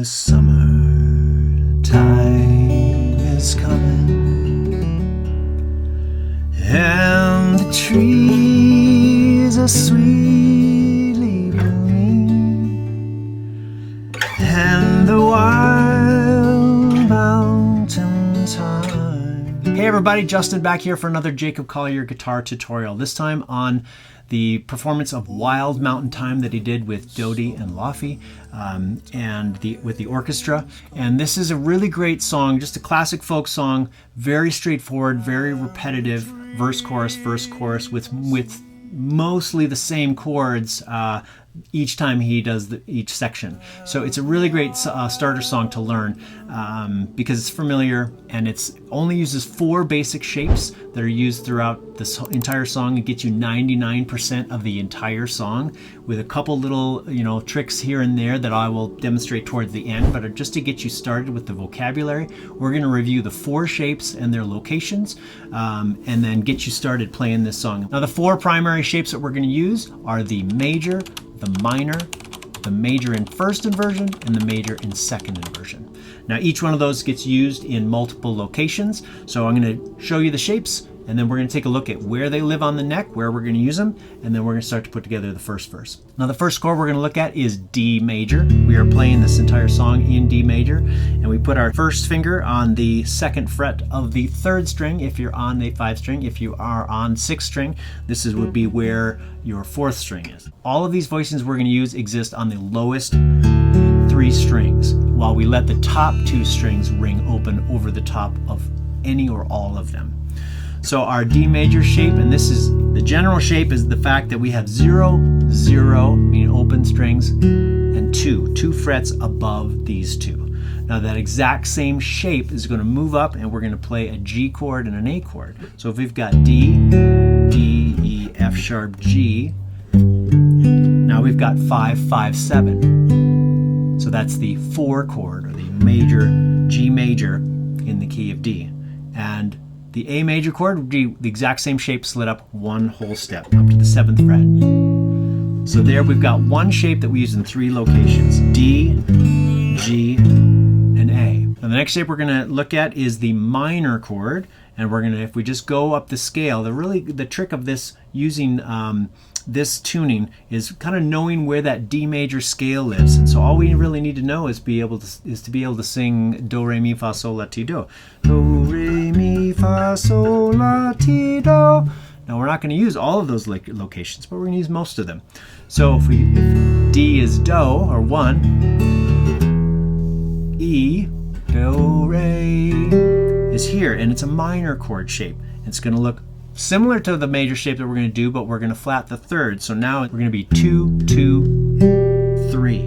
The summertime is coming, and the trees are sweetly blooming, and the wild mountain thyme. Hey everybody, Justin back here for another Jacob Collier guitar tutorial. This time on the performance of Wild Mountain Thyme that he did with Dodie and Laufey with the orchestra. And this is a really great song, just a classic folk song, very straightforward, very repetitive, verse, chorus, with mostly the same chords each time he does each section. So it's a really great starter song to learn because it's familiar, and it only uses 4 basic shapes that are used throughout this entire song. It gets you 99% of the entire song, with a couple little tricks here and there that I will demonstrate towards the end. But just to get you started with the vocabulary, we're going to review the 4 shapes and their locations, and then get you started playing this song. Now the 4 primary shapes that we're going to use are the major, the minor, the major in first inversion, and the major in second inversion. Now each one of those gets used in multiple locations, so I'm going to show you the shapes, and then we're going to take a look at where they live on the neck, where we're going to use them, and then we're going to start to put together the first verse. Now the first chord we're going to look at is D major. We are playing this entire song in D major, and we put our first finger on the 2nd fret of the 3rd string if you're on a 5 string. If you are on 6th string, this would be where your 4th string is. All of these voicings we're going to use exist on the lowest 3 strings, while we let the top 2 strings ring open over the top of any or all of them. So our D major shape, and this is the general shape, is the fact that we have 0, 0, meaning open strings, and 2 frets above these 2. Now that exact same shape is going to move up, and we're going to play a G chord and an A chord. So if we've got D, D, E, F sharp, G, now we've got 5, 5, 7. So that's the 4 chord, or the major, G major in the key of D. And the A major chord would be the exact same shape, slid up 1 whole step, up to the 7th fret. So there we've got one shape that we use in 3 locations: D, G, and A. Now the next shape we're going to look at is the minor chord, and we're going to, if we just go up the scale, the trick of this using this tuning is kind of knowing where that D major scale lives. And so all we really need to know is to be able to sing do, re, mi, fa, sol, la, ti, do. Do, re, mi, fa, sol, la, ti, do. Now we're not going to use all of those locations, but we're going to use most of them. So if D is do, or 1, E, do, re, is here, and it's a minor chord shape. It's going to look similar to the major shape that we're going to do, but we're going to flat the 3rd. So now we're going to be 2, 2, 3.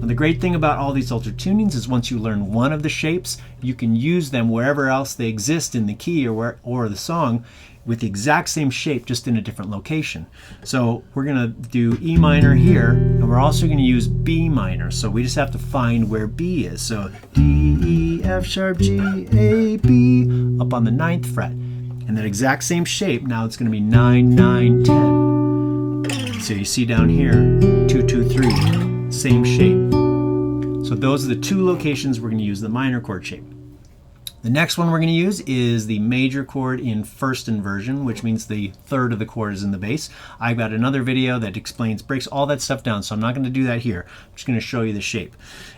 Now the great thing about all these altered tunings is once you learn one of the shapes, you can use them wherever else they exist in the key or the song with the exact same shape, just in a different location. So we're going to do E minor here, and we're also going to use B minor. So we just have to find where B is. So D, E, F sharp, G, A, B, up on the 9th fret. And that exact same shape, now it's going to be 9, 9, 10. So you see down here, 2, 2, 3, same shape. So those are the 2 locations we're going to use the minor chord shape. The next one we're going to use is the major chord in first inversion, which means the 3rd of the chord is in the bass. I've got another video that breaks all that stuff down, so I'm not going to do that here. I'm just going to show you the shape.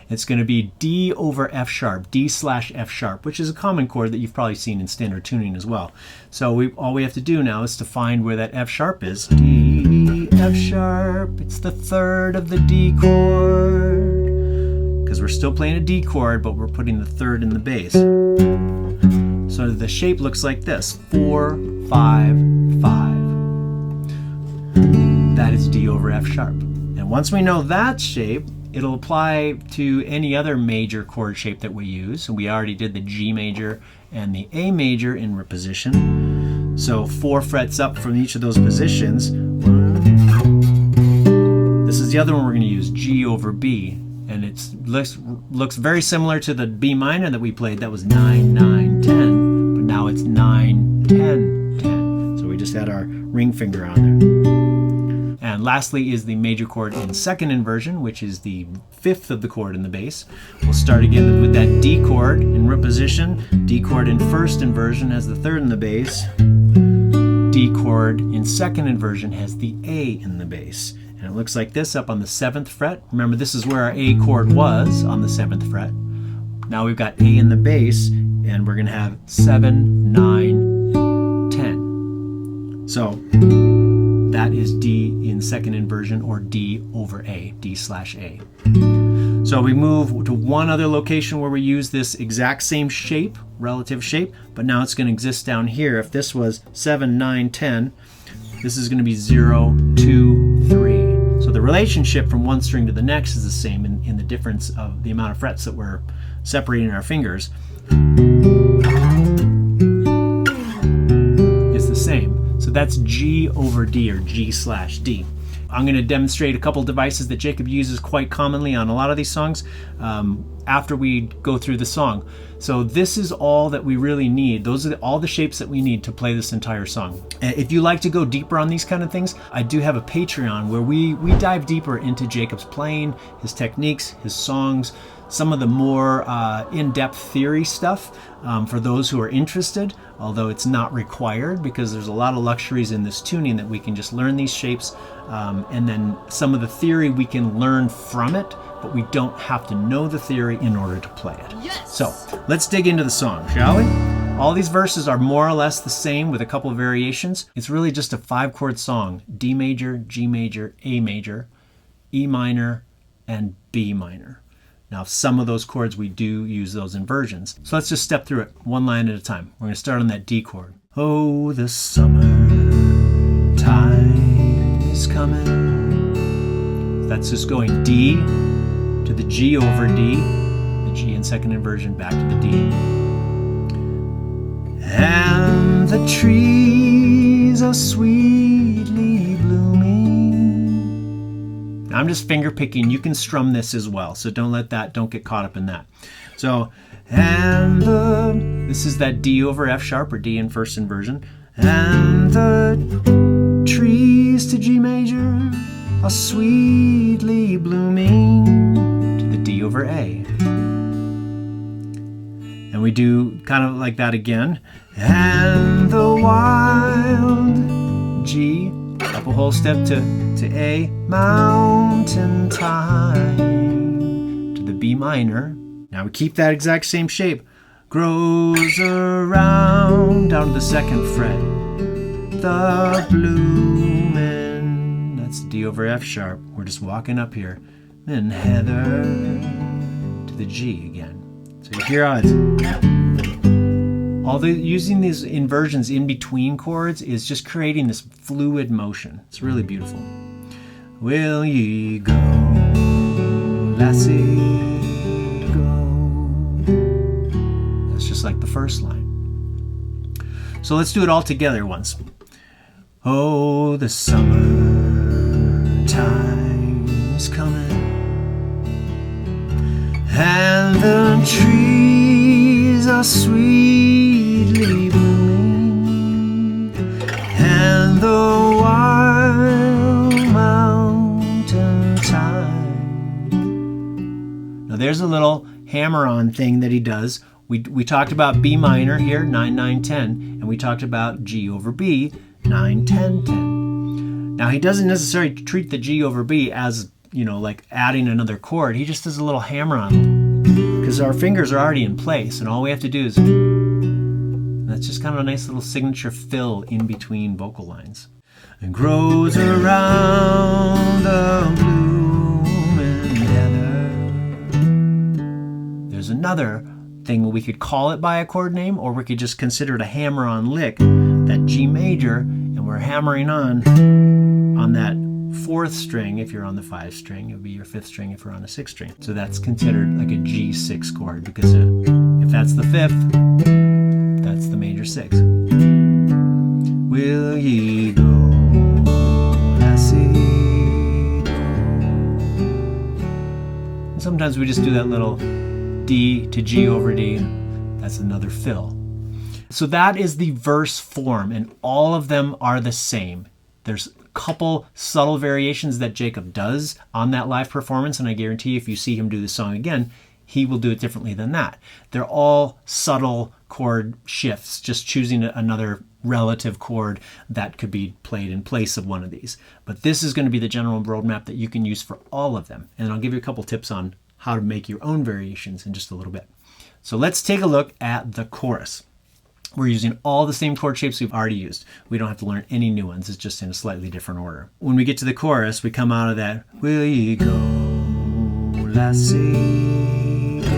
It's going to be D over F sharp, D slash F sharp, which is a common chord that you've probably seen in standard tuning as well. So all we have to do now is to find where that F sharp is. D, F sharp, it's the 3rd of the D chord, because we're still playing a D chord, but we're putting the 3rd in the bass. So the shape looks like this: 4, 5, 5. That is D over F sharp. And once we know that shape, it'll apply to any other major chord shape that we use. And we already did the G major and the A major in reposition. So 4 frets up from each of those positions. This is the other one we're going to use, G over B. And it looks very similar to the B minor that we played. That was 9, 9, 10. But now it's 9, 10, 10. So we just had our ring finger on there. And lastly is the major chord in second inversion, which is the fifth of the chord in the bass. We'll start again with that D chord in root position, D chord in first inversion has the third in the bass, D chord in second inversion has the A in the bass. And it looks like this up on the 7th fret. Remember, this is where our A chord was on the 7th fret. Now we've got A in the bass, and we're going to have 7, 9, 10. So that is D in second inversion, or D over A, D/A. So we move to one other location where we use this exact same shape, relative shape, but now it's going to exist down here. If this was 7, 9, 10, this is going to be 0, 2, 3. So the relationship from one string to the next is the same in the difference of the amount of frets that we're separating our fingers is the same. So that's G over D, or G/D. I'm going to demonstrate a couple devices that Jacob uses quite commonly on a lot of these songs after we go through the song. So this is all that we really need. Those are all the shapes that we need to play this entire song. If you like to go deeper on these kind of things, I do have a Patreon where we dive deeper into Jacob's playing, his techniques, his songs, some of the more in-depth theory stuff for those who are interested, although it's not required because there's a lot of luxuries in this tuning that we can just learn these shapes, and then some of the theory we can learn from it, but we don't have to know the theory in order to play it. Yes! So let's dig into the song, shall we? All these verses are more or less the same with a couple of variations. It's really just a 5-chord song: D major, G major, A major, E minor, and B minor. Now, some of those chords, we do use those inversions. So let's just step through it one line at a time. We're going to start on that D chord. Oh, the summer time is coming. That's just going D to the G over D, the G in second inversion back to the D. And the trees are sweetly blooming. I'm just finger picking. You can strum this as well, so don't get caught up in that. So, and this is that D over F sharp, or D in first inversion. And the trees to G major are sweetly blooming, to the D over A. And we do kind of like that again. And the wild G, up a whole step to A, mountain thyme, to the B minor. Now we keep that exact same shape. Grows around, down to the 2nd fret. The bloomin', that's D over F sharp. We're just walking up here. Then heather, to the G again. So you hear how it's... using these inversions in between chords is just creating this fluid motion. It's really beautiful. Will ye go, lassie, go? That's just like the first line. So let's do it all together once. Oh, the summer time is coming, and the trees are sweetly blooming, and the wild mountain thyme. Now there's a little hammer-on thing that he does. We talked about B minor here, 9, 9, 10, and we talked about G over B, 9, 10, 10. Now he doesn't necessarily treat the G over B as, like adding another chord. He just does a little hammer-on, because our fingers are already in place, and all we have to do is... That's just kind of a nice little signature fill in between vocal lines. And grows around the blooming heather. There's another thing we could call it by a chord name, or we could just consider it a hammer-on lick, that G major, and we're hammering on that 4th string. If you're on the 5th string, it would be your 5th string if you're on a 6th string. So that's considered like a G6 chord, because if that's the 5th, that's the major 6. Will ye go, lassie, go? And sometimes we just do that little D to G over D. That's another fill. So that is the verse form, and all of them are the same. There's couple subtle variations that Jacob does on that live performance, and I guarantee if you see him do the song again, he will do it differently than that. They're all subtle chord shifts, just choosing another relative chord that could be played in place of one of these. But this is going to be the general roadmap that you can use for all of them. And I'll give you a couple tips on how to make your own variations in just a little bit. So let's take a look at the chorus. We're using all the same chord shapes we've already used. We don't have to learn any new ones. It's just in a slightly different order. When we get to the chorus, we come out of that, will ye go, lassie, go.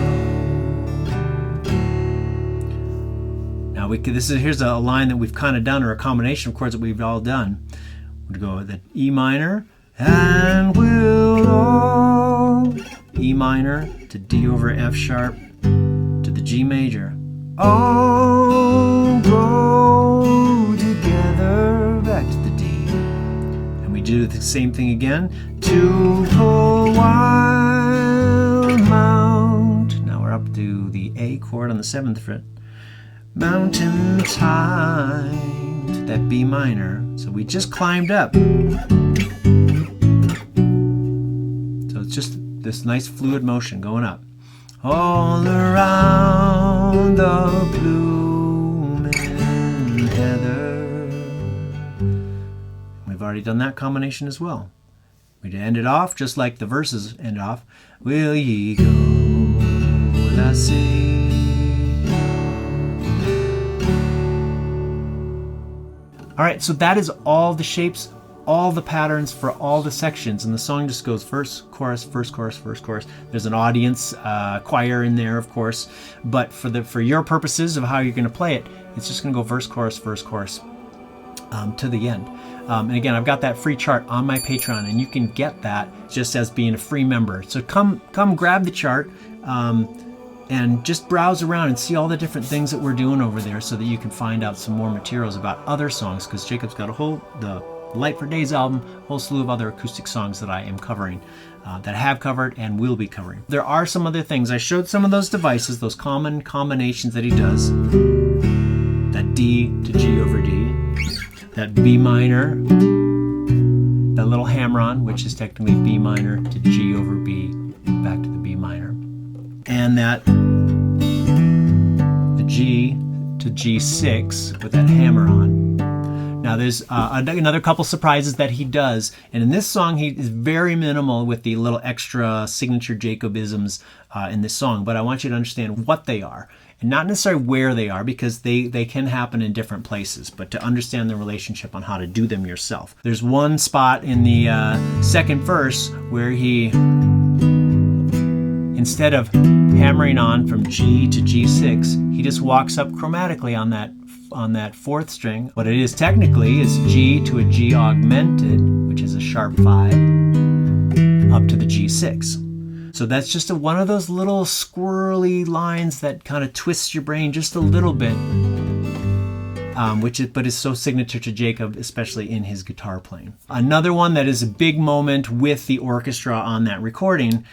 Now here's a line that we've kind of done, or a combination of chords that we've all done. We'll go with the E minor, and we'll all, E minor to D over F sharp to the G major. All go together back to the D. And we do the same thing again. To pull Wild Mountain. Now we're up to the A chord on the 7th fret. Mountain Thyme to that B minor. So we just climbed up. So it's just this nice fluid motion going up. All around the blooming heather. We've already done that combination as well. We end it off just like the verses end off. Will ye go, lassie? All right, so that is all the shapes, all the patterns for all the sections, and the song just goes verse, chorus, verse, chorus, verse, chorus. There's an audience choir in there, of course, but for your purposes of how you're going to play it, it's just going to go verse, chorus to the end. And again, I've got that free chart on my Patreon, and you can get that just as being a free member. So come grab the chart and just browse around and see all the different things that we're doing over there, so that you can find out some more materials about other songs, because Jacob's got the Light for Days album, a whole slew of other acoustic songs that I am covering, that I have covered and will be covering. There are some other things. I showed some of those devices, those common combinations that he does. That D to G over D, that B minor, that little hammer-on, which is technically B minor to G over B, back to the B minor, and that the G to G6 with that hammer-on. Now there's another couple surprises that he does, and in this song he is very minimal with the little extra signature Jacobisms in this song, but I want you to understand what they are, and not necessarily where they are, because they can happen in different places, but to understand the relationship on how to do them yourself. There's one spot in the second verse where he, instead of hammering on from G to G6, he just walks up chromatically on that 4th string. What it is technically is G to a G augmented, which is a sharp 5, up to the G6. So that's just one of those little squirrely lines that kind of twists your brain just a little bit, but is so signature to Jacob, especially in his guitar playing. Another one that is a big moment with the orchestra on that recording,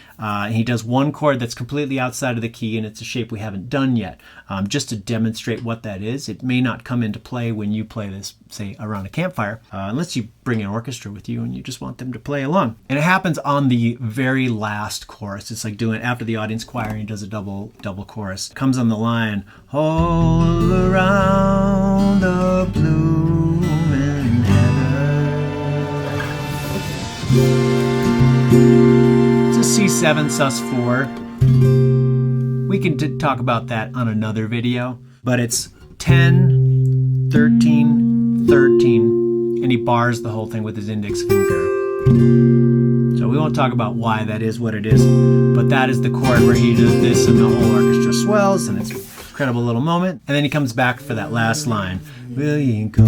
he does one chord that's completely outside of the key, and it's a shape we haven't done yet. Just to demonstrate what that is. It may not come into play when you play this, say, around a campfire, unless you bring an orchestra with you and you just want them to play along. And it happens on the very last chorus. It's like doing after the audience choir, and he does a double chorus. It comes on the line, all around the blooming heather. It's a C7 sus4. We can talk about that on another video, but it's 10, 13, 13, and he bars the whole thing with his index finger. So we won't talk about why that is what it is, but that is the chord where he does this and the whole orchestra swells, and it's an incredible little moment. And then he comes back for that last line. Will ye go,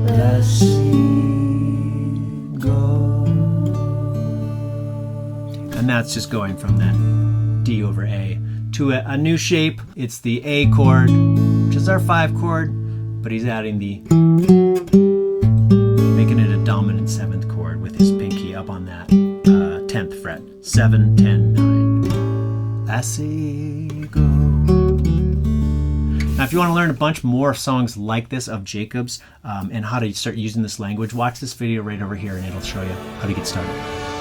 lassie, go? And that's just going from that D over A to a new shape. It's the A chord, which is our 5 chord, but he's adding making it a dominant 7th chord with his pinky up on that 10th fret. 7, 10, 9. Lassie, go. Now if you want to learn a bunch more songs like this of Jacob's and how to start using this language, watch this video right over here and it'll show you how to get started.